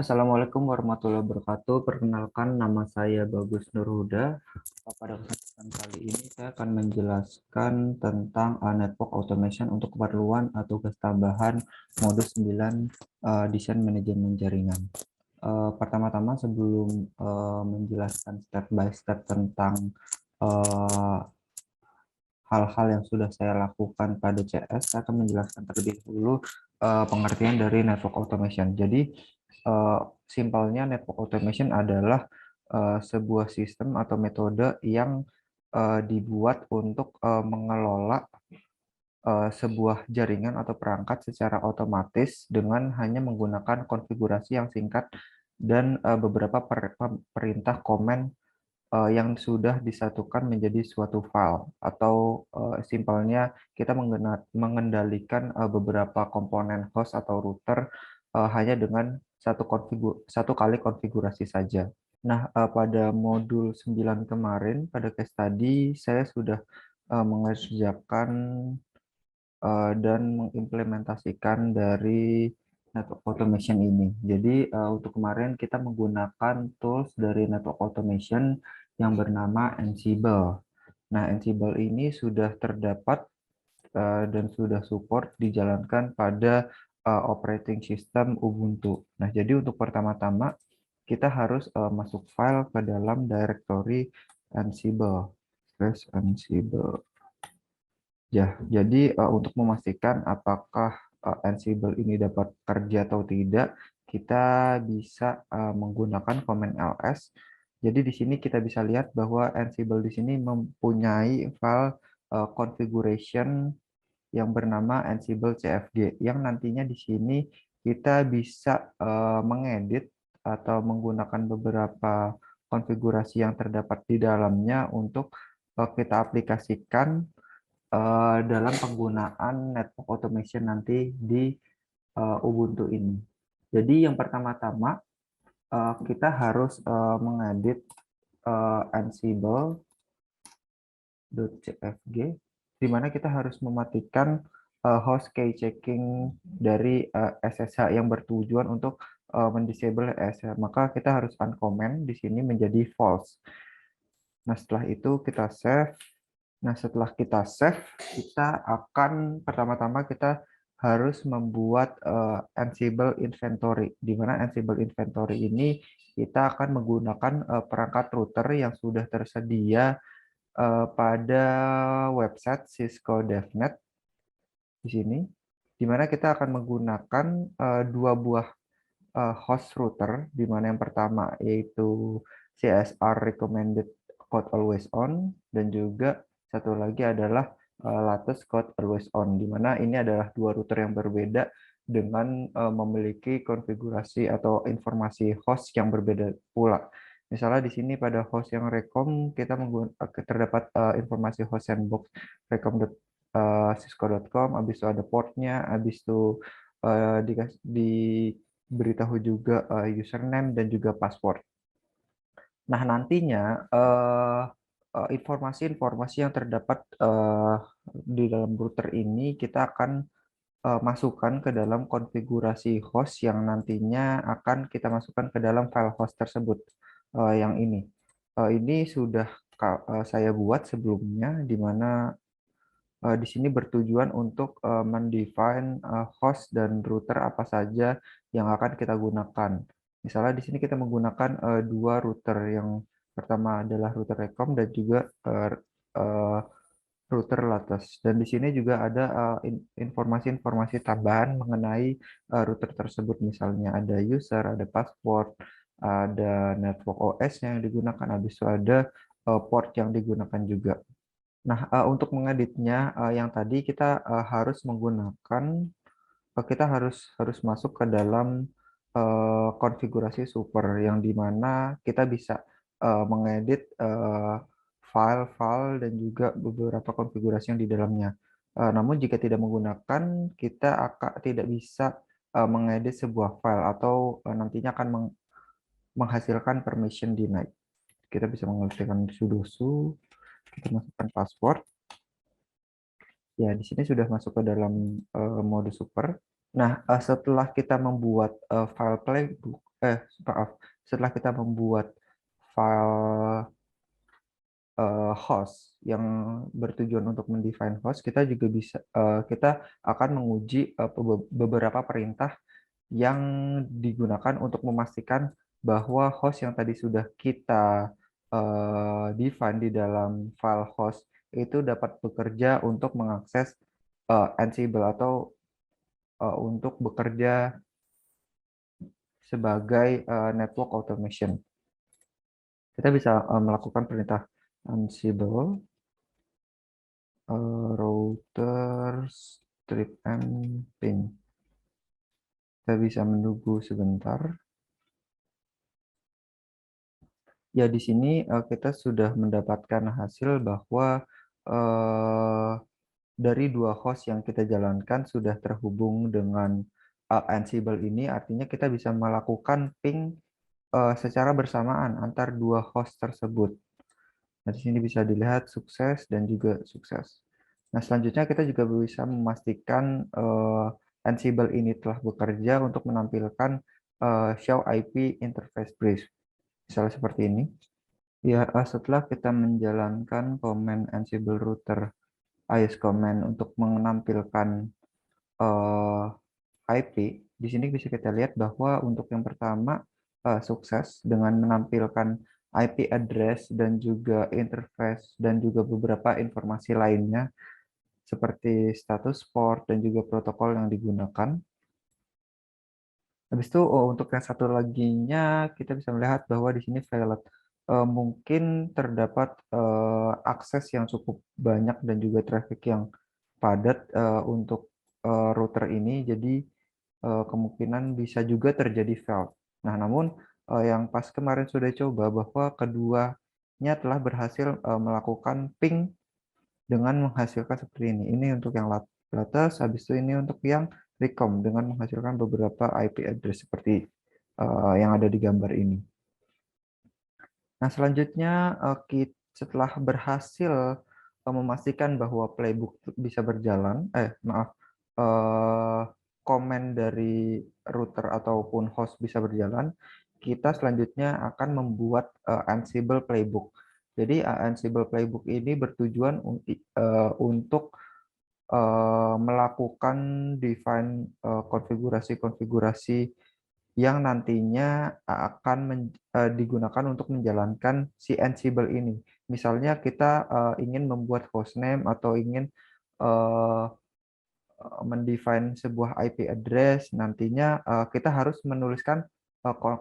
Assalamualaikum warahmatullahi wabarakatuh. Perkenalkan, nama saya Bagus Nurhuda. Pada kesempatan kali ini saya akan menjelaskan tentang network automation untuk keperluan tugas tambahan modul 9 desain manajemen jaringan. Pertama-tama sebelum menjelaskan step by step tentang eh, hal-hal yang sudah saya lakukan pada CS, saya akan menjelaskan terlebih dahulu pengertian dari network automation. Jadi, simpelnya network automation adalah sebuah sistem atau metode yang dibuat untuk mengelola sebuah jaringan atau perangkat secara otomatis dengan hanya menggunakan konfigurasi yang singkat dan beberapa perintah komen yang sudah disatukan menjadi suatu file atau simpelnya kita mengendalikan beberapa komponen host atau router hanya dengan satu kali konfigurasi saja. Nah, pada modul 9 kemarin pada case study saya sudah mengerjakan dan mengimplementasikan dari network automation ini. Jadi untuk kemarin kita menggunakan tools dari network automation yang bernama Ansible. Nah, Ansible ini sudah terdapat dan sudah support dijalankan pada operating system Ubuntu. Nah, jadi untuk pertama-tama kita harus masuk file ke dalam directory Ansible. Ansible. Ya, jadi untuk memastikan apakah Ansible ini dapat kerja atau tidak, kita bisa menggunakan command ls. Jadi di sini kita bisa lihat bahwa Ansible di sini mempunyai file configuration yang bernama Ansible CFG, yang nantinya di sini kita bisa mengedit atau menggunakan beberapa konfigurasi yang terdapat di dalamnya untuk kita aplikasikan dalam penggunaan network automation nanti di Ubuntu ini. Jadi yang pertama-tama kita harus mengedit ansible.cfg, di mana kita harus mematikan host key checking dari SSH yang bertujuan untuk mendisable SSH. Maka kita harus uncomment di sini menjadi false. Nah, setelah itu kita save. Nah, setelah kita save, kita akan pertama-tama kita harus membuat Ansible inventory, di mana Ansible inventory ini kita akan menggunakan perangkat router yang sudah tersedia pada website Cisco DevNet di sini, di mana kita akan menggunakan dua buah host router, di mana yang pertama yaitu CSR recommended code always on, dan juga satu lagi adalah latest code always on, di mana ini adalah dua router yang berbeda dengan memiliki konfigurasi atau informasi host yang berbeda pula. Misalnya di sini pada host yang rekom kita terdapat informasi host sandbox rekom.cisco.com, habis itu ada portnya, habis itu diberitahu juga username dan juga password. Nah, nantinya informasi-informasi yang terdapat di dalam router ini kita akan masukkan ke dalam konfigurasi host yang nantinya akan kita masukkan ke dalam file host tersebut. Yang ini. Ini sudah saya buat sebelumnya, di mana di sini bertujuan untuk mendefine host dan router apa saja yang akan kita gunakan. Misalnya di sini kita menggunakan dua router. Yang pertama adalah router Rekom dan juga eh, router Latest. Dan di sini juga ada informasi-informasi tambahan mengenai router tersebut. Misalnya ada user, ada password, ada network OS yang digunakan, habis itu ada port yang digunakan juga. Nah, untuk mengeditnya yang tadi kita harus menggunakan kita harus masuk ke dalam konfigurasi super, yang dimana kita bisa mengedit file-file dan juga beberapa konfigurasi yang di dalamnya. Namun jika tidak menggunakan, kita akan tidak bisa mengedit sebuah file atau nantinya akan menghasilkan permission denied. Kita bisa mengetikkan sudo su, kita masukkan password. Ya, di sini sudah masuk ke dalam mode super. Nah, setelah kita membuat file playbook, maaf, setelah kita membuat file host yang bertujuan untuk mendefine host, kita juga bisa kita akan menguji beberapa perintah yang digunakan untuk memastikan bahwa host yang tadi sudah kita define di dalam file host itu dapat bekerja untuk mengakses Ansible atau untuk bekerja sebagai network automation. Kita bisa melakukan perintah Ansible router strip and ping. Kita bisa menunggu sebentar. Ya, di sini kita sudah mendapatkan hasil bahwa dari dua host yang kita jalankan sudah terhubung dengan Ansible ini, artinya kita bisa melakukan ping secara bersamaan antar dua host tersebut. Nah, di sini bisa dilihat sukses dan juga sukses. Nah, selanjutnya kita juga bisa memastikan Ansible ini telah bekerja untuk menampilkan show IP interface brief. Misalnya seperti ini. Ya, setelah kita menjalankan command Ansible router is command untuk menampilkan IP, di sini bisa kita lihat bahwa untuk yang pertama sukses dengan menampilkan IP address dan juga interface dan juga beberapa informasi lainnya seperti status port dan juga protokol yang digunakan. Habis itu untuk yang satu laginya kita bisa melihat bahwa di sini valid. Mungkin terdapat akses yang cukup banyak dan juga traffic yang padat untuk router ini, jadi kemungkinan bisa juga terjadi failed. Nah, namun yang pas kemarin sudah coba bahwa keduanya telah berhasil melakukan ping dengan menghasilkan seperti ini. Ini untuk yang latest, habis itu ini untuk yang recom dengan menghasilkan beberapa IP address seperti yang ada di gambar ini. Nah, selanjutnya setelah berhasil memastikan bahwa playbook bisa berjalan, komen dari router ataupun host bisa berjalan, kita selanjutnya akan membuat Ansible playbook. Jadi Ansible playbook ini bertujuan untuk melakukan define konfigurasi-konfigurasi yang nantinya akan digunakan untuk menjalankan si Ansible ini. Misalnya kita ingin membuat hostname atau ingin uh, mendefine sebuah IP address, nantinya kita harus menuliskan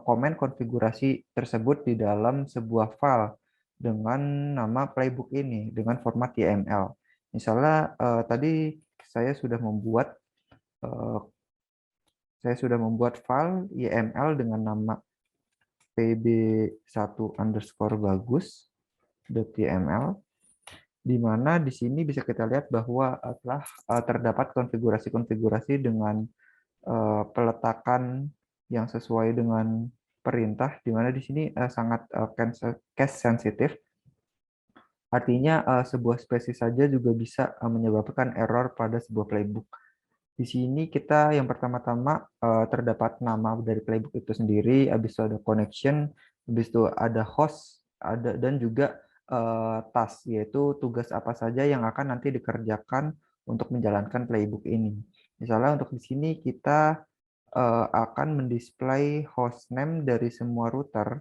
komen konfigurasi tersebut di dalam sebuah file dengan nama playbook ini dengan format YML. Misalnya tadi saya sudah membuat file YML dengan nama pb1_bagus.yml, di mana di sini bisa kita lihat bahwa telah terdapat konfigurasi-konfigurasi dengan peletakan yang sesuai dengan perintah, di mana di sini sangat case sensitif. Artinya sebuah spesies saja juga bisa menyebabkan error pada sebuah playbook. Di sini kita yang pertama-tama terdapat nama dari playbook itu sendiri, habis itu ada connection, habis itu ada host, dan juga task, yaitu tugas apa saja yang akan nanti dikerjakan untuk menjalankan playbook ini. Misalnya untuk di sini kita akan mendisplay hostname dari semua router.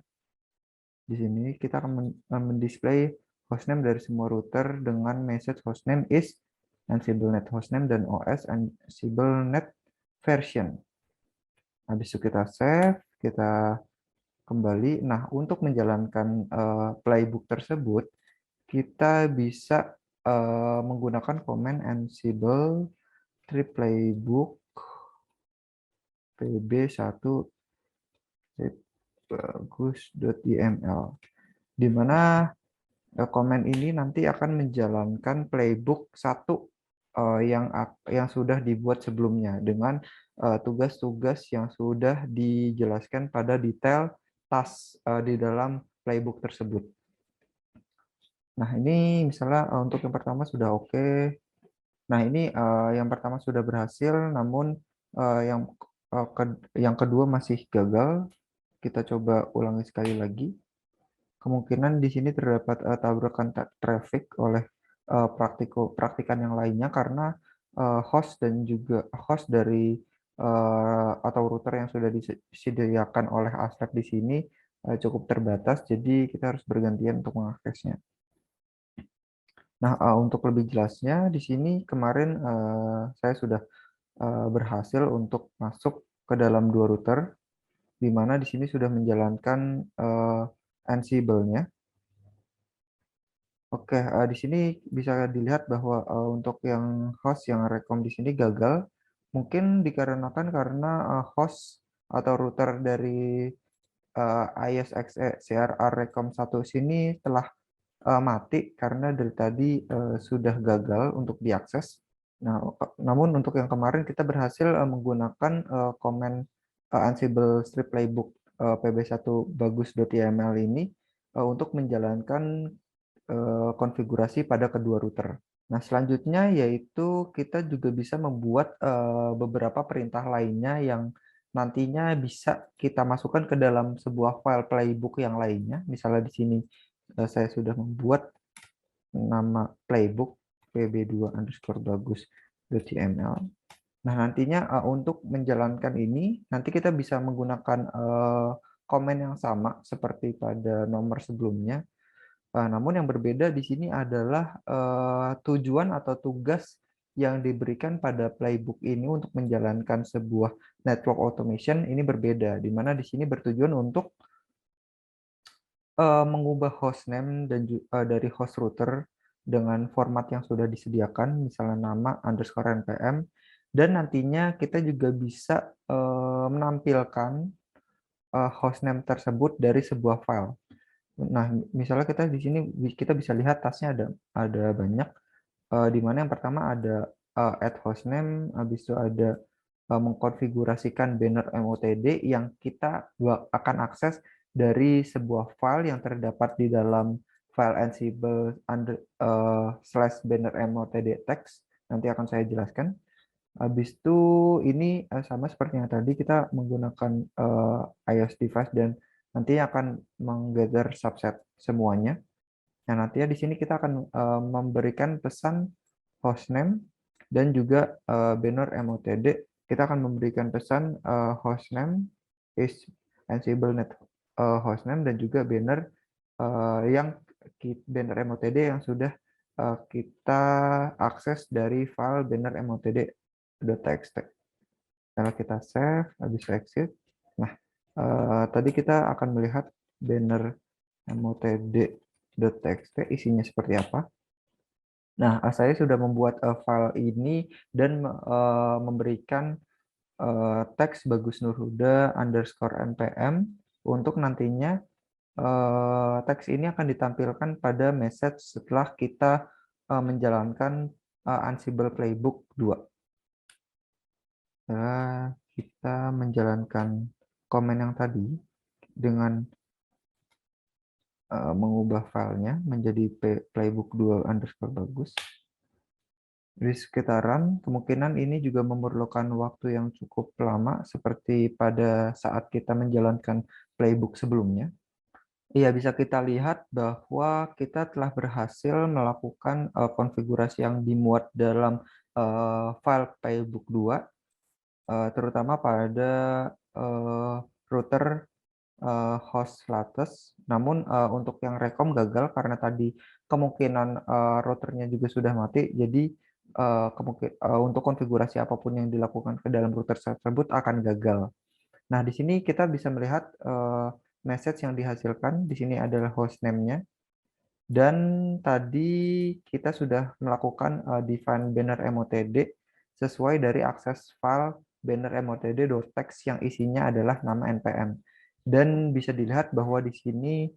Di sini kita akan mendisplay hostname dari semua router dengan message hostname is AnsibleNet hostname dan OS AnsibleNet version. Habis itu kita save, kita kembali. Nah, untuk menjalankan playbook tersebut, kita bisa menggunakan command Ansible playbook pb1 bagus.yml, di mana komen ini nanti akan menjalankan playbook satu yang sudah dibuat sebelumnya dengan tugas-tugas yang sudah dijelaskan pada detail task di dalam playbook tersebut. Nah, ini misalnya untuk yang pertama sudah oke. Nah, ini yang pertama sudah berhasil, namun yang kedua masih gagal. kita coba ulangi sekali lagi. Kemungkinan di sini terdapat tabrakan traffic oleh praktikan yang lainnya karena host dan juga host dari atau router yang sudah disediakan oleh Aslab di sini cukup terbatas, jadi kita harus bergantian untuk mengaksesnya. Nah, untuk lebih jelasnya di sini kemarin saya sudah berhasil untuk masuk ke dalam dua router, di mana di sini sudah menjalankan Ansible-nya. Oke, di sini bisa dilihat bahwa untuk yang host yang rekom di sini gagal, mungkin dikarenakan karena host atau router dari ISXE CRR Rekom 1 sini telah mati karena dari tadi sudah gagal untuk diakses. Nah, namun untuk yang kemarin kita berhasil menggunakan komen Ansible strip playbook pb1 bagus.yml ini untuk menjalankan konfigurasi pada kedua router. Nah, selanjutnya yaitu kita juga bisa membuat beberapa perintah lainnya yang nantinya bisa kita masukkan ke dalam sebuah file playbook yang lainnya. Misalnya di sini saya sudah membuat nama playbook pb2_bagus.yml. Nah, nantinya untuk menjalankan ini, nanti kita bisa menggunakan komen yang sama seperti pada nomor sebelumnya. Namun yang berbeda di sini adalah tujuan atau tugas yang diberikan pada playbook ini untuk menjalankan sebuah network automation ini berbeda, di mana di sini bertujuan untuk mengubah hostname dan dari host router dengan format yang sudah disediakan, misalnya nama _npm, dan nantinya kita juga bisa menampilkan hostname tersebut dari sebuah file. Nah, misalnya kita di sini kita bisa lihat tasnya ada banyak, di mana yang pertama ada add hostname, habis itu ada mengkonfigurasikan banner MOTD yang kita akan akses dari sebuah file yang terdapat di dalam file ansible /banner MOTD text. Nanti akan saya jelaskan. Habis itu ini sama seperti yang tadi kita menggunakan iOS device dan nanti akan menggather subset semuanya. Nah, nantinya di sini kita akan memberikan pesan hostname dan juga banner MOTD. Kita akan memberikan pesan hostname is Ansible net hostname dan juga banner yang banner MOTD yang sudah kita akses dari file banner MOTD.txt. Kalau kita save, habis exit. Nah, tadi kita akan melihat banner MOTD.txt isinya seperti apa. Nah, saya sudah membuat file ini dan memberikan teks Bagus Nurhuda _npm untuk nantinya teks ini akan ditampilkan pada message setelah kita menjalankan Ansible Playbook 2. Nah, kita menjalankan komen yang tadi dengan mengubah filenya menjadi playbook 2_bagus. Di sekitaran, kemungkinan ini juga memerlukan waktu yang cukup lama seperti pada saat kita menjalankan playbook sebelumnya. Iya, bisa kita lihat bahwa kita telah berhasil melakukan konfigurasi yang dimuat dalam file playbook 2, terutama pada router host Lattes. Namun untuk yang rekom gagal karena tadi kemungkinan routernya juga sudah mati, jadi untuk konfigurasi apapun yang dilakukan ke dalam router tersebut akan gagal. Nah, di sini kita bisa melihat message yang dihasilkan. Di sini adalah hostname-nya. Dan tadi kita sudah melakukan define banner MOTD sesuai dari akses file banner MOTD.txt yang isinya adalah nama npm. Dan bisa dilihat bahwa di sini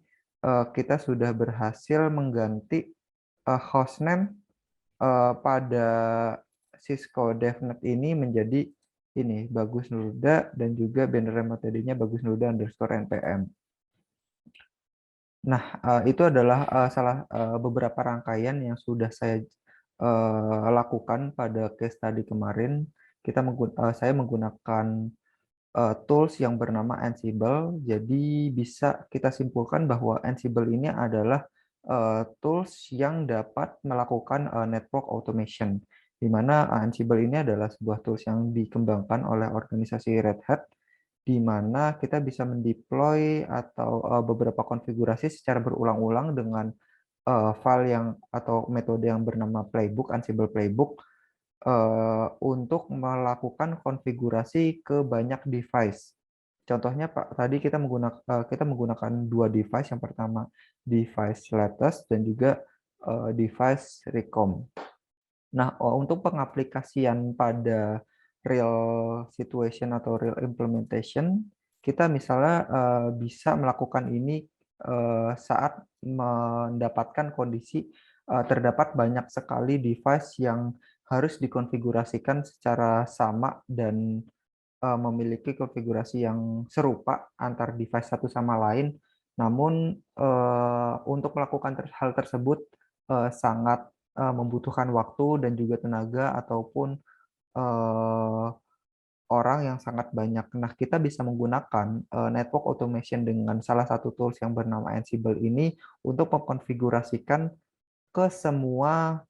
kita sudah berhasil mengganti hostname pada Cisco DevNet ini menjadi ini Bagus Nurhuda dan juga banner MOTD-nya Bagus Nurhuda _npm. Nah, itu adalah beberapa rangkaian yang sudah saya lakukan pada case tadi kemarin. Saya menggunakan tools yang bernama Ansible. Jadi bisa kita simpulkan bahwa Ansible ini adalah tools yang dapat melakukan network automation, di mana Ansible ini adalah sebuah tools yang dikembangkan oleh organisasi Red Hat, di mana kita bisa mendeploy atau beberapa konfigurasi secara berulang-ulang dengan file yang atau metode yang bernama playbook, Ansible playbook, untuk melakukan konfigurasi ke banyak device. Contohnya Pak, tadi kita menggunakan dua device. Yang pertama device latest dan juga device recom. Nah, untuk pengaplikasian pada real situation atau real implementation, kita misalnya bisa melakukan ini saat mendapatkan kondisi terdapat banyak sekali device yang harus dikonfigurasikan secara sama dan memiliki konfigurasi yang serupa antar device satu sama lain. Namun untuk melakukan hal tersebut sangat membutuhkan waktu dan juga tenaga ataupun eh, orang yang sangat banyak. Nah, kita bisa menggunakan network automation dengan salah satu tools yang bernama Ansible ini untuk mengkonfigurasikan ke semua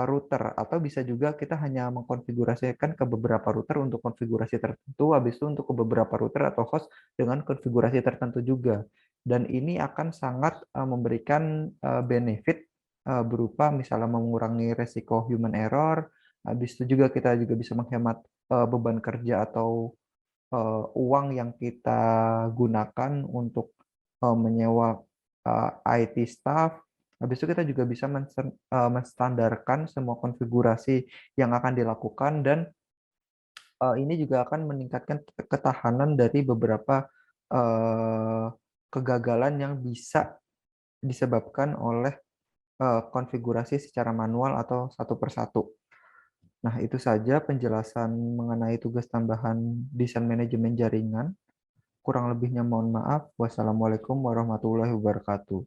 router, atau bisa juga kita hanya mengkonfigurasikan ke beberapa router untuk konfigurasi tertentu, habis itu untuk ke beberapa router atau host dengan konfigurasi tertentu juga. Dan ini akan sangat memberikan benefit berupa misalnya mengurangi resiko human error, habis itu juga kita juga bisa menghemat beban kerja atau uang yang kita gunakan untuk menyewa IT staff. Habis itu kita juga bisa menstandarkan semua konfigurasi yang akan dilakukan, dan ini juga akan meningkatkan ketahanan dari beberapa eh, kegagalan yang bisa disebabkan oleh konfigurasi secara manual atau satu persatu. Nah, itu saja penjelasan mengenai tugas tambahan desain manajemen jaringan. Kurang lebihnya mohon maaf. Wassalamualaikum warahmatullahi wabarakatuh.